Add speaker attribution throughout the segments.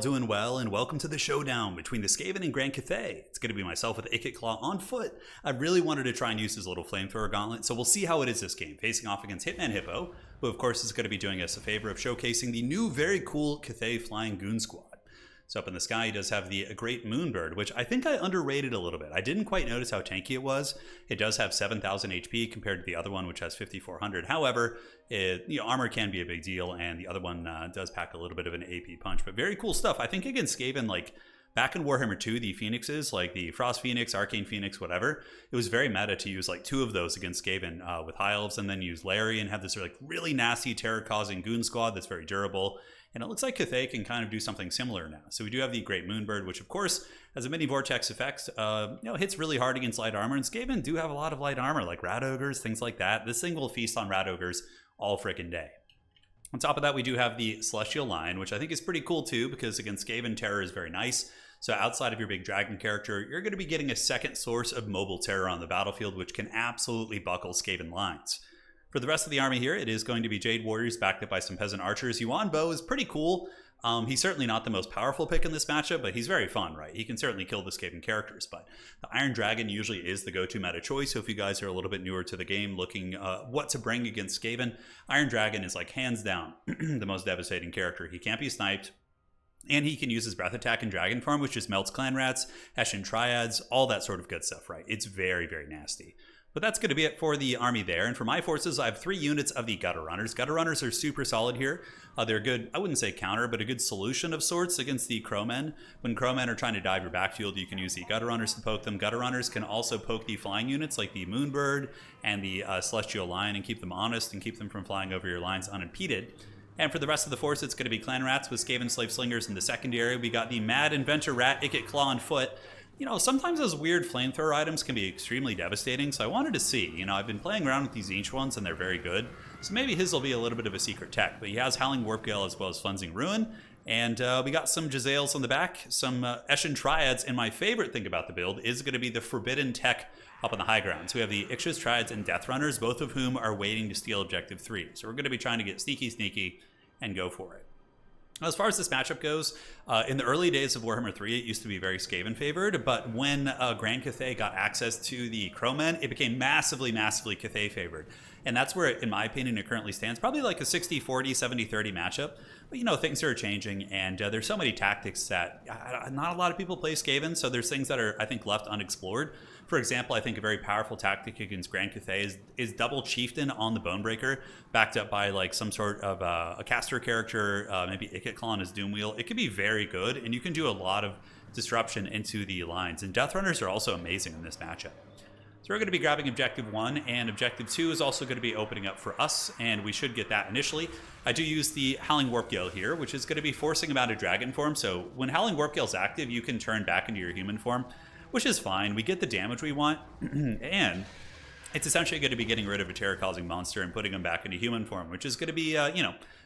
Speaker 1: Doing well, and welcome to the showdown between the Skaven and Grand Cathay. It's going to be myself with Ikit Claw on foot. I really wanted to try and use his little flamethrower gauntlet, so we'll see how it is this game, facing off against Hitman Hippo, who of course is going to be doing us a favor of showcasing the new very cool Cathay Flying Goon Squad. So up in the sky, he does have the Great Moonbird, which I think I underrated a little bit. I didn't quite notice how tanky it was. It does have 7,000 HP compared to the other one, which has 5,400. However, armor can be a big deal, and the other one does pack a little bit of an AP punch. But very cool stuff. I think against Skaven, like back in Warhammer 2, the Phoenixes, like the Frost Phoenix, Arcane Phoenix, whatever, it was very meta to use like two of those against Skaven with High Elves, and then use Larry and have this like really nasty terror-causing Goon Squad that's very durable. And it looks like Cathay can kind of do something similar now. So we do have the Great Moonbird, which of course has a mini vortex effect. Hits really hard against light armor, and Skaven do have a lot of light armor, like Rat Ogres, things like that. This thing will feast on Rat Ogres all frickin' day. On top of that, we do have the Celestial Lion, which I think is pretty cool too, because against Skaven, terror is very nice. So outside of your big dragon character, you're going to be getting a second source of mobile terror on the battlefield, which can absolutely buckle Skaven lines. For the rest of the army here, it is going to be Jade Warriors backed up by some Peasant Archers. Yuan Bo is pretty cool. He's certainly not the most powerful pick in this matchup, but he's very fun, right? He can certainly kill the Skaven characters, but the Iron Dragon usually is the go-to meta choice. So if you guys are a little bit newer to the game looking what to bring against Skaven, Iron Dragon is like hands down the most devastating character. He can't be sniped, and he can use his breath attack in dragon form, which just melts clan rats, Hessian triads, all that sort of good stuff, right? It's very, very nasty. But that's going to be it for the army there. And for my forces, I have 3 units of the Gutter Runners. Gutter Runners are super solid here. They're a good, I wouldn't say counter, but a good solution of sorts against the Crowmen. When Crowmen are trying to dive your backfield, you can use the Gutter Runners to poke them. Gutter Runners can also poke the flying units like the Moonbird and the Celestial Lion and keep them honest and keep them from flying over your lines unimpeded. And for the rest of the force, it's going to be Clan Rats with Skaven Slave Slingers in the secondary. We got the Mad Inventor Rat, Ikit Claw on foot. You know, sometimes those weird flamethrower items can be extremely devastating, so I wanted to see. You know, I've been playing around with these Ancient ones, and they're very good. So maybe his will be a little bit of a secret tech, but he has Howling Warp Gale as well as Flensing Ruin. And we got some Jezzails on the back, some Hessian Triads, and my favorite thing about the build is going to be the Forbidden Tech up on the high ground. So we have the Ixchis Triads and Death Runners, both of whom are waiting to steal Objective 3. So we're going to be trying to get sneaky and go for it. As far as this matchup goes, in the early days of Warhammer 3, it used to be very Skaven favored, but when Grand Cathay got access to the Crowmen, it became massively Cathay favored. And that's where, in my opinion, it currently stands. Probably like a 60-40, 70-30 matchup. But, you know, things are changing, and there's so many tactics that not a lot of people play Skaven, so there's things that are, I think, left unexplored. For example, I think a very powerful tactic against Grand Cathay is double Chieftain on the Bonebreaker, backed up by like some sort of a caster character, maybe Ikit Claw on his Doom Wheel. It can be very good, and you can do a lot of disruption into the lines. And Death Runners are also amazing in this matchup. So we're going to be grabbing Objective 1, and Objective 2 is also going to be opening up for us, and we should get that initially. I do use the Howling Warp Gale here, which is going to be forcing him out of dragon form. So when Howling Warp Gale is active, you can turn back into your human form, which is fine. We get the damage we want, and it's essentially going to be getting rid of a terror-causing monster and putting him back into human form, which is going to be,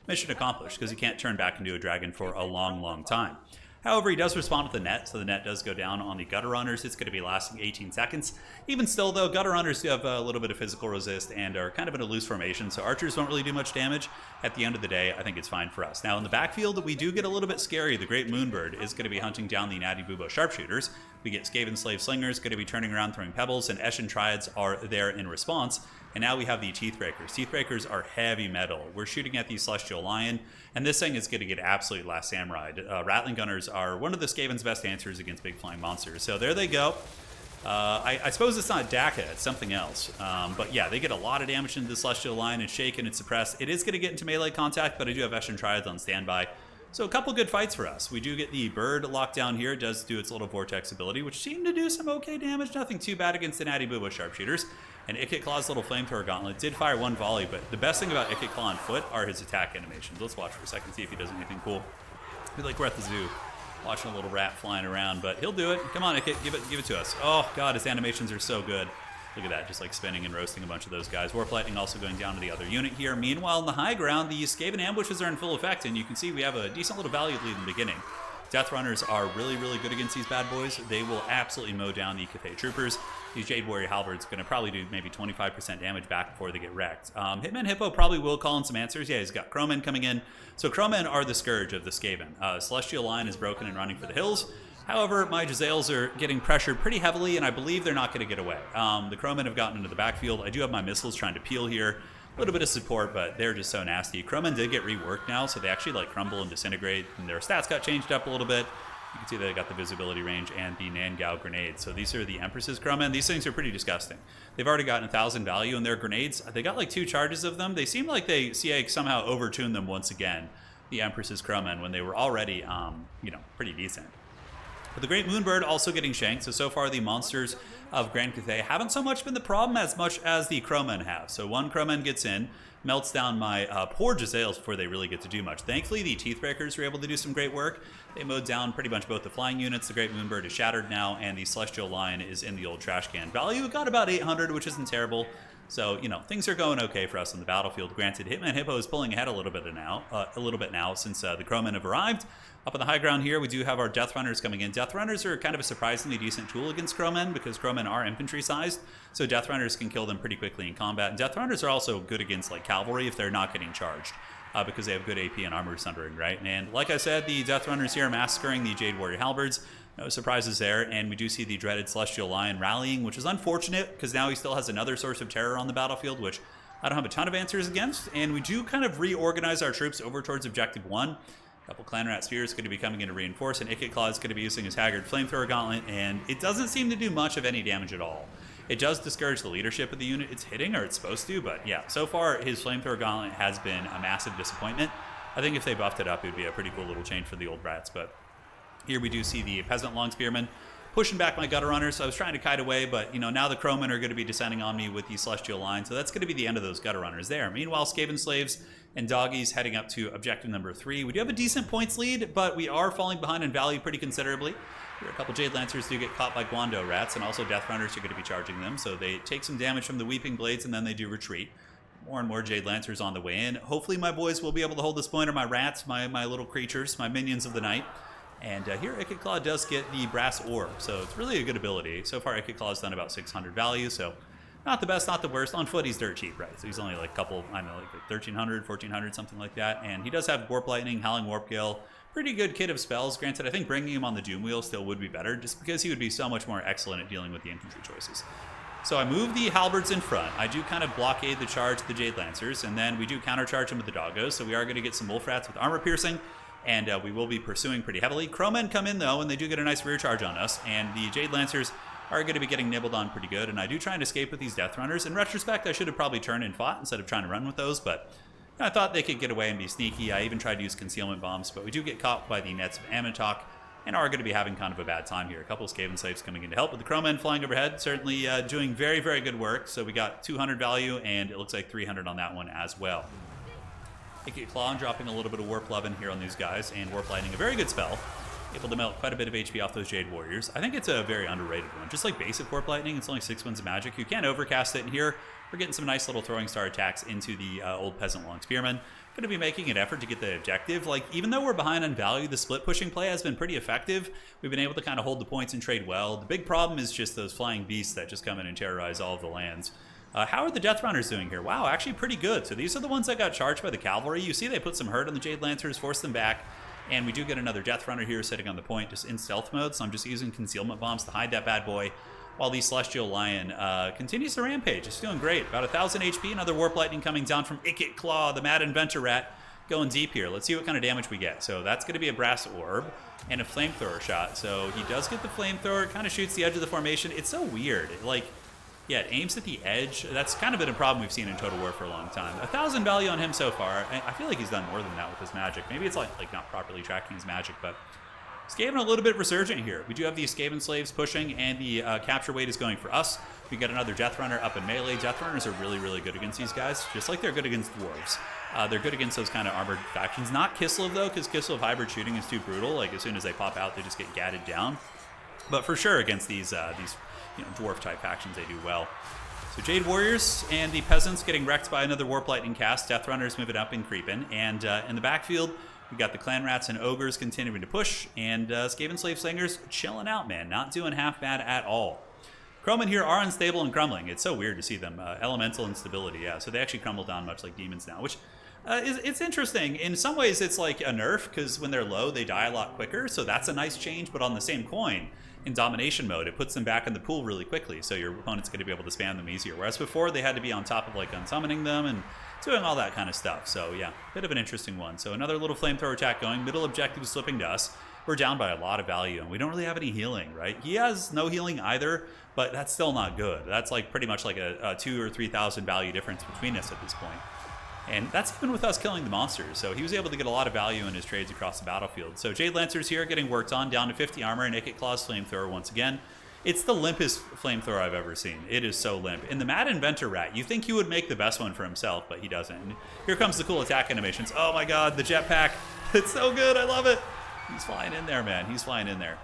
Speaker 1: mission accomplished, because he can't turn back into a dragon for a long time. However, he does respond with the net, so the net does go down on the Gutter Runners. It's going to be lasting 18 seconds. Even still, though, Gutter Runners do have a little bit of physical resist and are kind of in a loose formation, so archers don't really do much damage. At the end of the day, I think it's fine for us. Now, in the backfield, we do get a little bit scary. The Great Moonbird is going to be hunting down the Natty Bubo Sharpshooters. We get Skaven Slave Slingers, going to be turning around throwing pebbles, and Hessian Triads are there in response. And now we have the Teethbreakers. Teethbreakers are heavy metal. We're shooting at the Celestial Lion, and this thing is going to get absolutely Last Samurai. Rattling Gunners are one of the Skaven's best answers against big flying monsters. So there they go. I suppose it's not DACA, it's something else. But yeah, they get a lot of damage into the Celestial Lion and shaken and suppressed. It is going to get into melee contact, but I do have Hessian Triads on standby. So a couple good fights for us. We do get the bird locked down here. It does do its little vortex ability, which seemed to do some okay damage. Nothing too bad against the Natty Bubo Sharpshooters. And Ikit Claw's little flamethrower gauntlet did fire 1 volley, but the best thing about Ikit Claw on foot are his attack animations. Let's watch for a second, see if he does anything cool. I feel like we're at the zoo, watching a little rat flying around, but he'll do it. Come on, Ikit, give it to us. Oh god, his animations are so good. Look at that, just like spinning and roasting a bunch of those guys. Warp Lightning also going down to the other unit here. Meanwhile, in the high ground, the Skaven ambushes are in full effect, and you can see we have a decent little value lead in the beginning. Death Runners are really, really good against these bad boys. They will absolutely mow down the Cathay troopers. These Jade Warrior Halberds going to probably do maybe 25% damage back before they get wrecked. Hitman Hippo probably will call in some answers. Yeah, he's got Crowmen coming in. So Crowmen are the scourge of the Skaven. Celestial Line is broken and running for the hills. However, my Jezzails are getting pressured pretty heavily, and I believe they're not going to get away. The Crowmen have gotten into the backfield. I do have my missiles trying to peel here. A little bit of support, but they're just so nasty. Crowmen did get reworked now, so they actually like crumble and disintegrate, and their stats got changed up a little bit. You can see they got the visibility range and the Nangao grenades. So these are the Empress's Crowmen. These things are pretty disgusting. They've already gotten 1,000 value in their grenades. They got like 2 charges of them. They seem like CA somehow overtuned them once again, the Empress's Crowmen, when they were already, pretty decent. But the Great Moonbird also getting shanked. So far the monsters of Grand Cathay haven't so much been the problem as much as the Crowmen have. So one Crowmen gets in, melts down my poor Jezzails before they really get to do much. Thankfully, the Teethbreakers were able to do some great work. They mowed down pretty much both the flying units. The Great Moonbird is shattered now, and the Celestial Line is in the old trash can. Value got about 800, which isn't terrible. So, things are going okay for us on the battlefield. Granted, Hitman Hippo is pulling ahead a little bit now since the Crowmen have arrived. Up on the high ground here, we do have our Death Runners coming in. Death Runners are kind of a surprisingly decent tool against Crowmen because Crowmen are infantry-sized, so Death Runners can kill them pretty quickly in combat. And Death Runners are also good against like cavalry if they're not getting charged, because they have good AP and armor sundering, right? And like I said, the Death Runners here are massacring the Jade Warrior Halberds. No surprises there, and we do see the dreaded Celestial Lion rallying, which is unfortunate because now he still has another source of terror on the battlefield, which I don't have a ton of answers against. And we do kind of reorganize our troops over towards Objective 1. A couple Clan Rat Spheres going to be coming in to reinforce, and Ikit Claw is going to be using his Haggard Flamethrower Gauntlet, and it doesn't seem to do much of any damage at all. It does discourage the leadership of the unit it's hitting, or it's supposed to, but yeah, so far his Flamethrower Gauntlet has been a massive disappointment. I think if they buffed it up, it would be a pretty cool little change for the old rats, but here we do see the Peasant Long Spearmen pushing back my Gutter Runners. So I was trying to kite away, but now the Crowmen are going to be descending on me with the Celestial Line, so that's going to be the end of those Gutter Runners there. Meanwhile, Skaven Slaves and Doggies heading up to objective number 3. We do have a decent points lead, but we are falling behind in value pretty considerably. Here, a couple Jade Lancers do get caught by Guando Rats, and also Death Runners are going to be charging them, so they take some damage from the Weeping Blades, and then they do retreat. More and more Jade Lancers on the way in. Hopefully my boys will be able to hold this point, or my rats, my little creatures, my minions of the night. And here, Ikit Claw does get the Brass Orb, so it's really a good ability. So far, Ikit Claw has done about 600 value, so not the best, not the worst. On foot, he's dirt cheap, right? So he's only like a couple, I don't know, like 1,300, 1,400, something like that. And he does have Warp Lightning, Howling Warp Gale, pretty good kit of spells. Granted, I think bringing him on the Doom Wheel still would be better, just because he would be so much more excellent at dealing with the infantry choices. So I move the Halberds in front. I do kind of blockade the charge of the Jade Lancers, and then we do countercharge them with the Doggos, so we are going to get some Wolf Rats with armor piercing. And we will be pursuing pretty heavily. Crowmen come in, though, and they do get a nice rear charge on us. And the Jade Lancers are going to be getting nibbled on pretty good. And I do try and escape with these Death Runners. In retrospect, I should have probably turned and fought instead of trying to run with those. But I thought they could get away and be sneaky. I even tried to use concealment bombs. But we do get caught by the nets of Ammontok and are going to be having kind of a bad time here. A couple of Skaven Slaves coming in to help. With the Crowmen flying overhead, certainly doing very, very good work. So we got 200 value, and it looks like 300 on that one as well. Ikit Claw dropping a little bit of Warp Lovin' here on these guys, and Warp Lightning, a very good spell. Able to melt quite a bit of HP off those Jade Warriors. I think it's a very underrated one. Just like basic Warp Lightning, it's only 6 wins of magic. You can't overcast it, and here we're getting some nice little Throwing Star attacks into the old Peasant Long Spearmen. Going to be making an effort to get the objective. Like, even though we're behind on value, the split pushing play has been pretty effective. We've been able to kind of hold the points and trade well. The big problem is just those flying beasts that just come in and terrorize all of the lands. How are the Death Runners doing here? Wow, actually pretty good. So these are the ones that got charged by the cavalry. You see they put some hurt on the Jade Lancers, forced them back, and we do get another Death Runner here sitting on the point just in stealth mode, so I'm just using concealment bombs to hide that bad boy, while the Celestial Lion continues to rampage. It's doing great. About 1,000 HP, another Warp Lightning coming down from Ikit Claw, the Mad Inventor Rat, going deep here. Let's see what kind of damage we get. So that's going to be a Brass Orb and a Flamethrower shot. So he does get the Flamethrower, kind of shoots the edge of the formation. It's so weird. Yeah, it aims at the edge. That's kind of been a problem we've seen in Total War for a long time. 1,000 value on him so far. I feel like he's done more than that with his magic. Maybe it's like not properly tracking his magic, but Skaven a little bit resurgent here. We do have these Skaven Slaves pushing, and the capture weight is going for us. We get another Death Runner up in melee. Death Runners are really, really good against these guys, just like they're good against Dwarves. They're good against those kind of armored factions. Not Kislev, though, because Kislev hybrid shooting is too brutal. Like, as soon as they pop out, they just get gadded down. But for sure, against these dwarf-type factions, they do well. So Jade Warriors and the Peasants getting wrecked by another Warp Lightning cast. Death Runners moving up and creeping. And in the backfield, We got the Clan Rats and Ogres continuing to push, and Skaven Slave Slingers chilling out, man. Not doing half bad at all. Crowmen here are unstable and crumbling. It's so weird to see them. Elemental instability, yeah. So they actually crumble down much like demons now, which it's interesting. In some ways, it's like a nerf, because when they're low, they die a lot quicker. So that's a nice change, but on the same coin, in domination mode, it puts them back in the pool really quickly, so your opponent's going to be able to spam them easier. Whereas before, they had to be on top of like unsummoning them and doing all that kind of stuff. So yeah, bit of an interesting one. So another little flamethrower attack going. Middle objective is slipping to us. We're down by a lot of value, and we don't really have any healing, right? He has no healing either, but that's still not good. That's like pretty much like a 2,000 or 3,000 value difference between us at this point. And that's even with us killing the monsters. So he was able to get a lot of value in his trades across the battlefield. So Jade Lancers here getting worked on, down to 50 armor, and Ikit Claw's flamethrower once again. It's the limpest flamethrower I've ever seen. It is so limp. In the Mad Inventor Rat, you think he would make the best one for himself, but he doesn't. And here comes the cool attack animations. Oh my god, the jetpack. It's so good, I love it. He's flying in there, man. He's flying in there.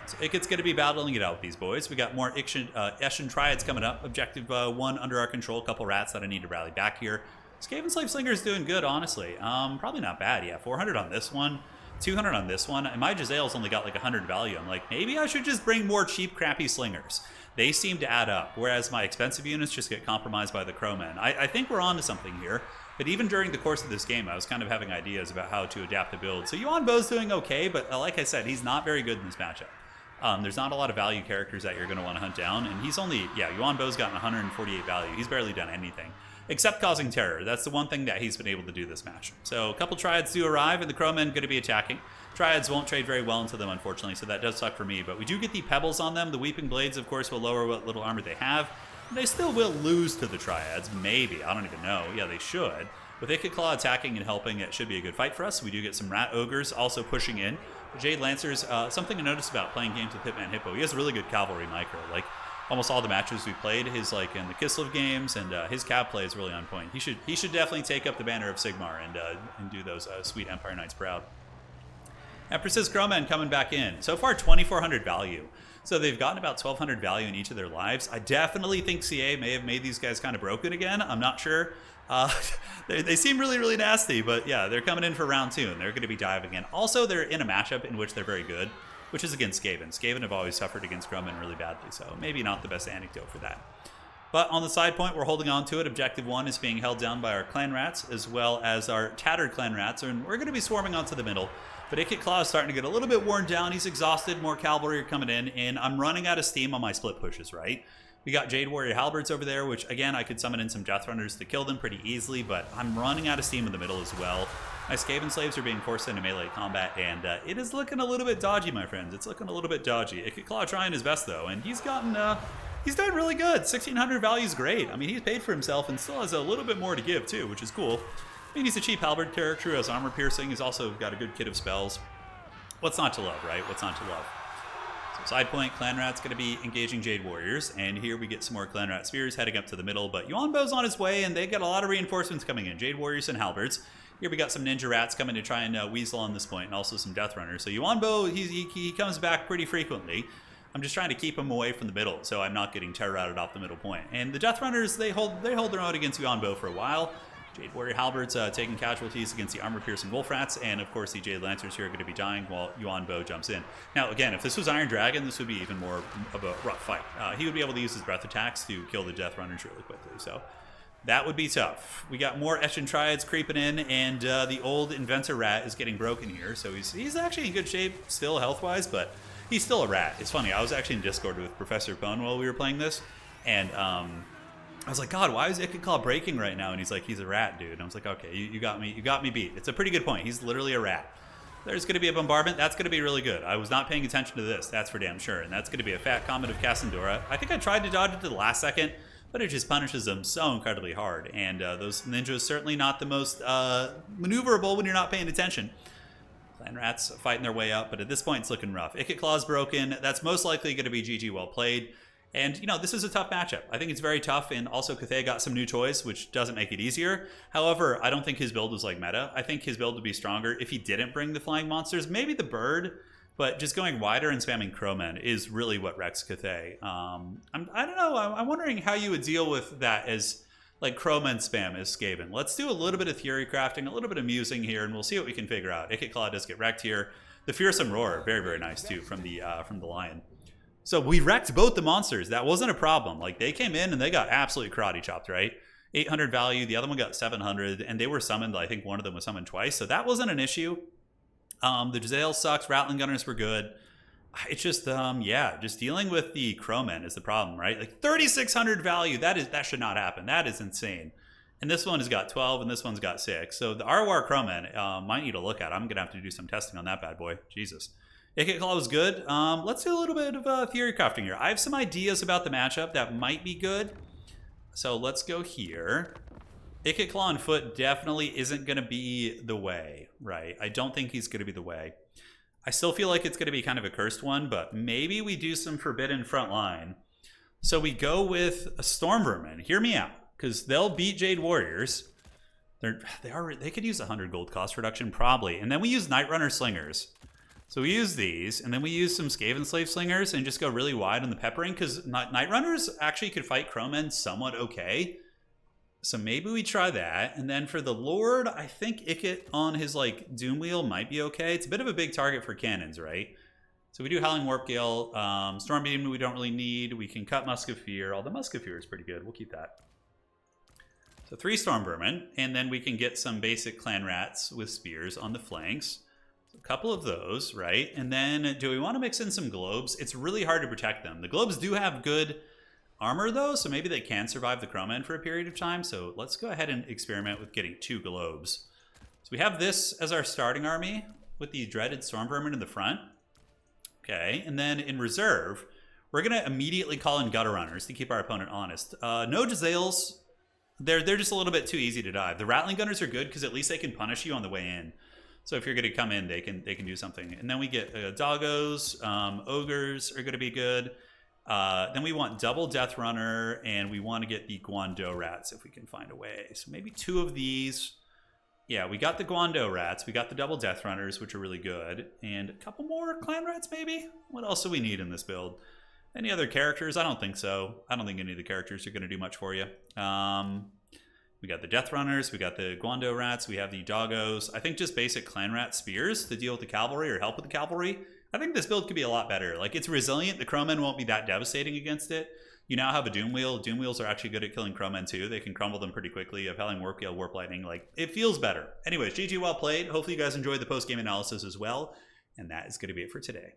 Speaker 1: So Ikit's going to be battling it out with these boys. We got more Eshin Triads coming up. Objective 1 under our control. A couple rats that I need to rally back here. Skaven Slave Slinger is doing good, honestly. Probably not bad, yeah. 400 on this one, 200 on this one, and my Jezzail's only got like 100 value. I'm like, maybe I should just bring more cheap, crappy slingers. They seem to add up, whereas my expensive units just get compromised by the Crowmen. I think we're onto something here, but even during the course of this game, I was kind of having ideas about how to adapt the build. So Yuan Bo's doing okay, but like I said, he's not very good in this matchup. There's not a lot of value characters that you're going to want to hunt down, and he's only, yeah, Yuan Bo's gotten 148 value. He's barely done anything. Except causing terror. That's the one thing that he's been able to do this match. So a couple Triads do arrive, and the Crowmen going to be attacking. Triads won't trade very well into them, unfortunately, so that does suck for me. But we do get the Pebbles on them. The Weeping Blades, of course, will lower what little armor they have. They still will lose to the Triads. Maybe. I don't even know. Yeah, they should. With Ikit Claw attacking and helping, it should be a good fight for us. We do get some Rat Ogres also pushing in. Jade Lancers, something to notice about playing games with Hitman Hippo. He has really good cavalry micro. Like, almost all the matches we played, his like in the Kislev games, and his cav play is really on point. He should definitely take up the banner of Sigmar and do those sweet Empire Knights proud. Empress's Crowmen coming back in. So far, 2,400 value. So they've gotten about 1,200 value in each of their lives. I definitely think CA may have made these guys kind of broken again. I'm not sure. They seem really, really nasty, but yeah, they're coming in for round 2, and they're going to be diving in. Also, they're in a matchup in which they're very good, which is against Skaven. Skaven have always suffered against Crowmen really badly, so maybe not the best anecdote for that. But on the side point, we're holding on to it. Objective 1 is being held down by our Clan Rats, as well as our tattered Clan Rats, and we're going to be swarming onto the middle. But Ikit Claw is starting to get a little bit worn down. He's exhausted. More cavalry are coming in, and I'm running out of steam on my split pushes, right? We got Jade Warrior Halberds over there, which, again, I could summon in some Death Runners to kill them pretty easily, but I'm running out of steam in the middle as well. My Skaven Slaves are being forced into melee combat, and it is looking a little bit dodgy, my friends. It's looking a little bit dodgy. Ikit Claw trying his best, though, and he's gotten, he's doing really good. 1,600 value is great. I mean, he's paid for himself and still has a little bit more to give, too, which is cool. I mean, he's a cheap halberd character who has armor piercing. He's also got a good kit of spells. What's not to love, right? What's not to love? So side point, Clan Rat's going to be engaging Jade Warriors, and here we get some more Clan Rat Spears heading up to the middle, but Yuan Bo's on his way, and they got a lot of reinforcements coming in. Jade Warriors and Halberds. Here we got some Ninja Rats coming to try and weasel on this point, and also some Death Runners. So Yuan Bo, he comes back pretty frequently. I'm just trying to keep him away from the middle, so I'm not getting terror-routed off the middle point. And the Death Runners, they hold their own against Yuan Bo for a while. Jade Warrior Halberds taking casualties against the armor-piercing Wolf Rats, and of course the Jade Lancers here are going to be dying while Yuan Bo jumps in. Now, again, if this was Iron Dragon, this would be even more of a rough fight. He would be able to use his breath attacks to kill the Death Runners really quickly, so that would be tough. We got more Eshin Triads creeping in, and the old Inventor Rat is getting broken here, so he's actually in good shape still health-wise, but he's still a rat. It's funny, I was actually in Discord with Professor Pone while we were playing this, and I was like, God, why is Ikit Claw breaking right now? And he's like, he's a rat, dude. And I was like, okay, you got me beat. It's a pretty good point. He's literally a rat. There's going to be a bombardment. That's going to be really good. I was not paying attention to this. That's for damn sure. And that's going to be a fat comet of Cassandora. I think I tried to dodge it to the last second, but it just punishes them so incredibly hard. And those ninjas certainly not the most maneuverable when you're not paying attention. Clan Rats fighting their way up, but at this point it's looking rough. Ikit Claw's broken. That's most likely going to be GG well played. And, you know, this is a tough matchup. I think it's very tough, and also Cathay got some new toys, which doesn't make it easier. However, I don't think his build was like meta. I think his build would be stronger if he didn't bring the flying monsters. Maybe the bird, but just going wider and spamming Crowmen is really what wrecks Cathay. I don't know. I'm wondering how you would deal with that as like Crowman spam is Skaven. Let's do a little bit of theory crafting, a little bit of musing here, and we'll see what we can figure out. Ikit Claw does get wrecked here. The Fearsome Roar, very, very nice too from the Lion. So we wrecked both the monsters. That wasn't a problem. Like they came in and they got absolutely karate chopped, right? 800 value, the other one got 700, and they were summoned. I think one of them was summoned twice, so that wasn't an issue. The Jezzail sucks. Rattling Gunners were good. It's just, yeah, just dealing with the Crowmen is the problem, right? Like 3,600 value, that should not happen. That is insane. And this one has got 12, and this one's got 6. So the Arwar Crowmen might need to look at. I'm gonna have to do some testing on that bad boy. Jesus. Ikit Claw was good. Let's do a little bit of theory crafting here. I have some ideas about the matchup that might be good. So let's go here. Ikit Claw on foot definitely isn't going to be the way, right? I don't think he's going to be the way. I still feel like it's going to be kind of a cursed one, but maybe we do some Forbidden front line. So we go with a Storm Vermin. Hear me out, because they'll beat Jade Warriors. They could use 100 gold cost reduction, probably. And then we use Night Runner Slingers. So we use these, and then we use some Skaven Slave Slingers and just go really wide on the peppering, because Night Runners actually could fight Crowmen somewhat okay. So maybe we try that. And then for the Lord, I think Ikit on his like Doom Wheel might be okay. It's a bit of a big target for cannons, right? So we do Howling Warp Gale. Storm Beam we don't really need. We can cut Musk of Fear. Although Musk of Fear is pretty good. We'll keep that. So 3 Storm Vermin. And then we can get some basic Clan Rats with spears on the flanks. A couple of those, right? And then do we want to mix in some globes? It's really hard to protect them. The globes do have good armor though, so maybe they can survive the Crowmen for a period of time. So let's go ahead and experiment with getting 2 globes. So we have this as our starting army with the dreaded Storm Vermin in the front. Okay, and then in reserve, we're gonna immediately call in Gutter Runners to keep our opponent honest. No Jezzails, they're just a little bit too easy to dive. The Rattling Gunners are good because at least they can punish you on the way in. So if you're going to come in, they can do something. And then we get Doggos, Ogres are going to be good. Then we want double Death Runner, and we want to get the Guando Rats if we can find a way. So maybe 2 of these. Yeah, we got the Guando Rats. We got the double Death Runners, which are really good. And a couple more Clan Rats maybe? What else do we need in this build? Any other characters? I don't think so. I don't think any of the characters are going to do much for you. We got the Death Runners, we got the Guando Rats, we have the Doggos. I think just basic Clan Rat Spears to deal with the cavalry or help with the cavalry. I think this build could be a lot better. Like, it's resilient. The Crowmen won't be that devastating against it. You now have a Doom Wheel. Doom Wheels are actually good at killing Crowmen too. They can crumble them pretty quickly. You have Howling Warp Gale, Warp Lightning. Like, it feels better. Anyways, GG, well played. Hopefully you guys enjoyed the post-game analysis as well. And that is going to be it for today.